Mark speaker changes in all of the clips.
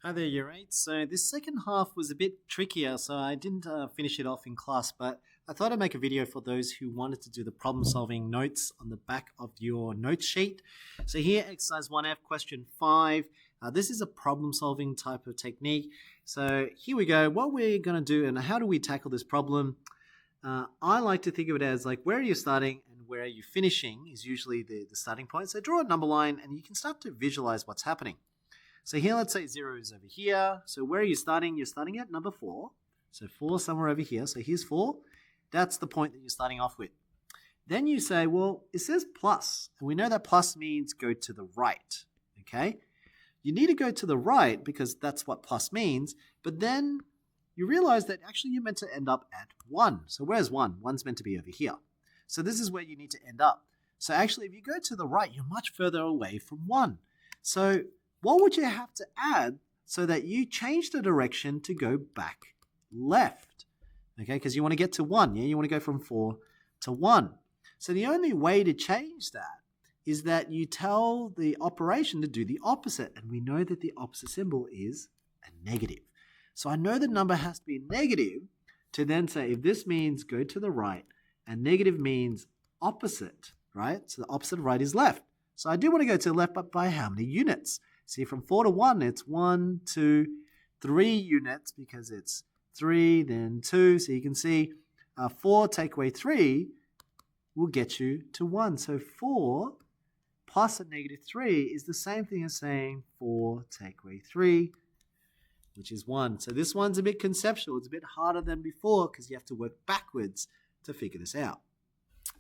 Speaker 1: Hi there, year 8. So this second half was a bit trickier, so I didn't finish it off in class, but I thought I'd make a video for those who wanted to do the problem solving notes on the back of your note sheet. So here, exercise 1F, question 5. This is a problem solving type of technique. So here we go. What we're going to do and how do we tackle this problem? I like to think of it as like where are you starting and where are you finishing is usually the starting point. So draw a number line and you can start to visualize what's happening. So here, let's say 0 is over here. So where are you starting? You're starting at number 4. So 4 somewhere over here. So here's 4. That's the point that you're starting off with. Then you say, well, it says plus. And we know that plus means go to the right. Okay? You need to go to the right because that's what plus means. But then you realize that actually you're meant to end up at 1. So where's 1? 1's meant to be over here. So this is where you need to end up. So actually, if you go to the right, you're much further away from 1. So what would you have to add so that you change the direction to go back left? Okay, because you want to get to 1, yeah? You want to go from 4 to 1. So the only way to change that is that you tell the operation to do the opposite. And we know that the opposite symbol is a negative. So I know the number has to be negative to then say if this means go to the right and negative means opposite, right? So the opposite of right is left. So I do want to go to the left, but by how many units? See, from 4 to 1, it's 1, 2, 3 units because it's 3, then 2. So you can see 4 take away 3 will get you to 1. So 4 plus a negative 3 is the same thing as saying 4 take away 3, which is 1. So this one's a bit conceptual. It's a bit harder than before because you have to work backwards to figure this out.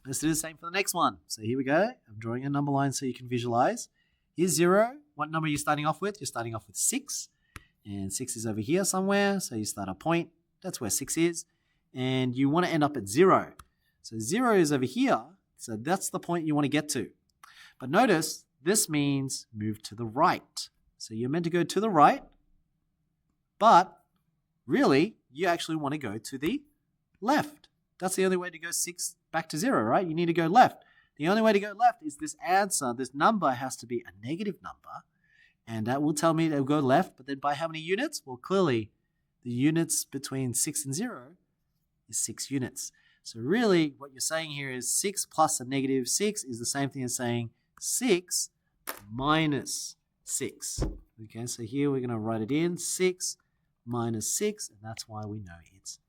Speaker 1: Let's do the same for the next one. So here we go. I'm drawing a number line so you can visualize. Here's 0. What number are you starting off with? You're starting off with 6. And 6 is over here somewhere. So you start a point. That's where 6 is. And you want to end up at 0. So 0 is over here. So that's the point you want to get to. But notice this means move to the right. So you're meant to go to the right. But really, you actually want to go to the left. That's the only way to go 6 back to 0, right? You need to go left. The only way to go left is this answer. This number has to be a negative number. And that will tell me to go left. But then by how many units? Well, clearly, the units between 6 and 0 is 6 units. So really, what you're saying here is 6 plus a negative 6 is the same thing as saying 6 minus 6. Okay, so here we're going to write it in. 6 minus 6. And that's why we know it's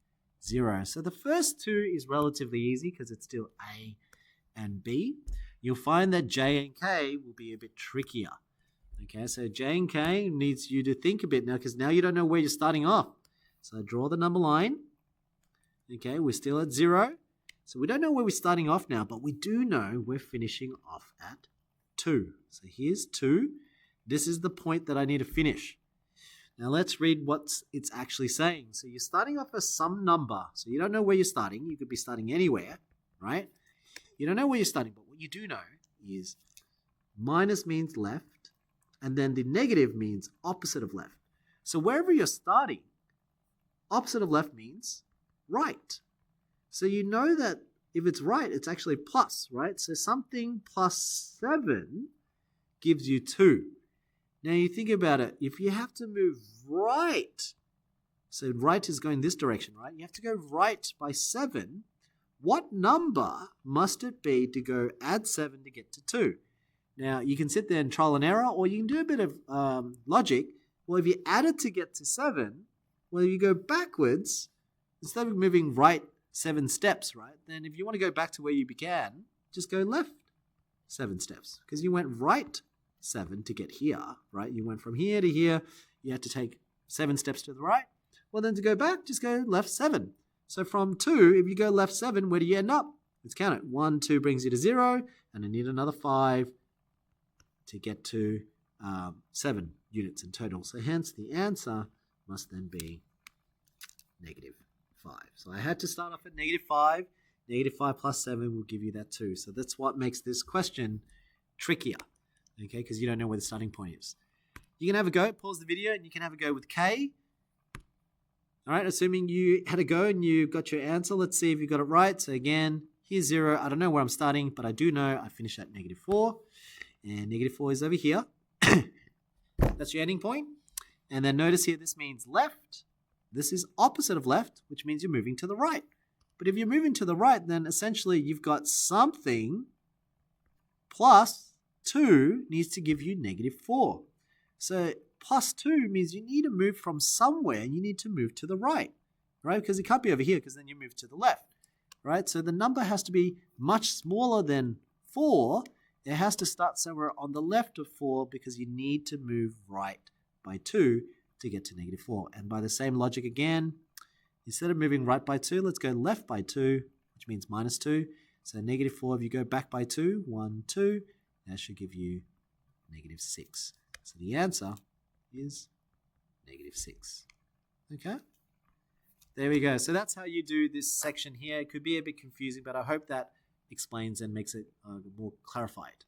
Speaker 1: 0. So the first two is relatively easy because it's still A and B. You'll find that J and K will be a bit trickier. Okay, so J and K needs you to think a bit now because now you don't know where you're starting off. So draw the number line. Okay, we're still at 0. So we don't know where we're starting off now, but we do know we're finishing off at 2. So here's 2. This is the point that I need to finish. Now let's read what it's actually saying. So you're starting off as some number. So you don't know where you're starting. You could be starting anywhere, right? You don't know where you're starting, but what you do know is minus means left, and then the negative means opposite of left. So wherever you're starting, opposite of left means right. So you know that if it's right, it's actually plus, right? So something plus 7 gives you 2. Now you think about it, if you have to move right, so right is going this direction, right? You have to go right by 7. What number must it be to go add 7 to get to 2? Now, you can sit there and trial and error, or you can do a bit of logic. Well, if you add it to get to 7, well, you go backwards, instead of moving right 7 steps, right? Then if you want to go back to where you began, just go left 7 steps, because you went right 7 to get here, right? You went from here to here. You had to take 7 steps to the right. Well, then to go back, just go left 7. So from 2, if you go left 7, where do you end up? Let's count it. 1, 2 brings you to 0, and I need another 5 to get to 7 units in total. So hence the answer must then be negative 5. So I had to start off at negative 5. Negative 5 plus 7 will give you that 2. So that's what makes this question trickier, okay, because you don't know where the starting point is. You can have a go, pause the video, and you can have a go with K. All right, assuming you had a go and you got your answer, let's see if you got it right. So again, here's 0. I don't know where I'm starting, but I do know I finish at negative 4. And negative 4 is over here. That's your ending point. And then notice here, this means left. This is opposite of left, which means you're moving to the right. But if you're moving to the right, then essentially you've got something plus 2 needs to give you -4. So plus 2 means you need to move from somewhere and you need to move to the right, right? Because it can't be over here because then you move to the left, right? So the number has to be much smaller than 4. It has to start somewhere on the left of 4 because you need to move right by 2 to get to -4. And by the same logic again, instead of moving right by 2, let's go left by 2, which means -2. So -4, if you go back by 2, 1, 2, that should give you -6. So the answer is -6. Okay? There we go. So that's how you do this section here. It could be a bit confusing, but I hope that explains and makes it more clarified.